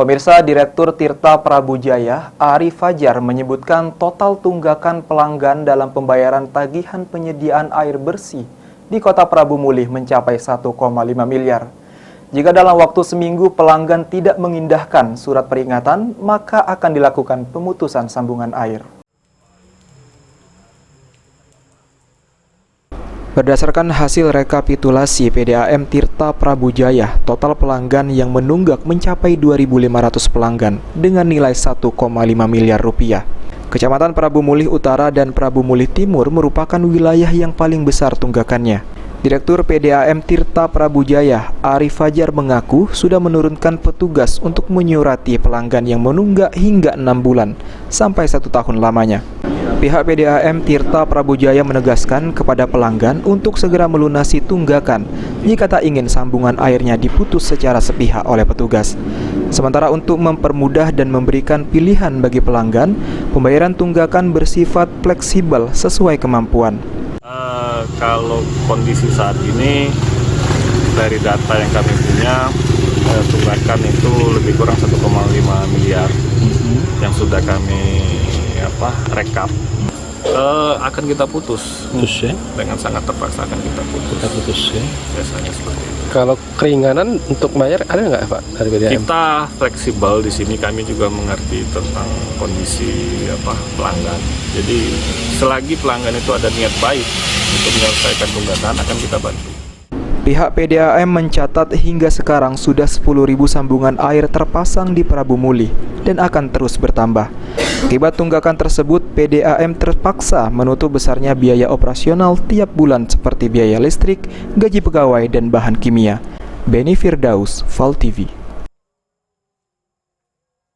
Pemirsa, Direktur Tirta Prabujaya, Ari Fajar, menyebutkan total tunggakan pelanggan dalam pembayaran tagihan penyediaan air bersih di Kota Prabu Mulih mencapai 1,5 miliar. Jika dalam waktu seminggu pelanggan tidak mengindahkan surat peringatan, maka akan dilakukan pemutusan sambungan air. Berdasarkan hasil rekapitulasi PDAM Tirta Prabujaya, total pelanggan yang menunggak mencapai 2.500 pelanggan dengan nilai 1,5 miliar rupiah. Kecamatan Prabu Mulih Utara dan Prabu Mulih Timur merupakan wilayah yang paling besar tunggakannya. Direktur PDAM Tirta Prabujaya, Ari Fajar mengaku sudah menurunkan petugas untuk menyurati pelanggan yang menunggak hingga 6 bulan sampai 1 tahun lamanya. Pihak PDAM Tirta Prabujaya menegaskan kepada pelanggan untuk segera melunasi tunggakan jika tak ingin sambungan airnya diputus secara sepihak oleh petugas. Sementara untuk mempermudah dan memberikan pilihan bagi pelanggan, pembayaran tunggakan bersifat fleksibel sesuai kemampuan. Kalau kondisi saat ini dari data yang kami punya, tunggakan itu lebih kurang 1,5 miliar yang sudah kami rekap. Akan kita putus ya? Dengan sangat terpaksa akan kita putus ya? Biasanya seperti itu. Kalau keringanan untuk bayar ada nggak Pak dari PDAM? Kita fleksibel di sini, kami juga mengerti tentang kondisi pelanggan. Jadi selagi pelanggan itu ada niat baik untuk menyelesaikan tunggakan, akan kita bantu. Pihak PDAM mencatat hingga sekarang sudah 10.000 sambungan air terpasang di Prabu Mulih dan akan terus bertambah. Akibat tunggakan tersebut, PDAM terpaksa menutup besarnya biaya operasional tiap bulan seperti biaya listrik, gaji pegawai, dan bahan kimia. Beni Firdaus, Val TV.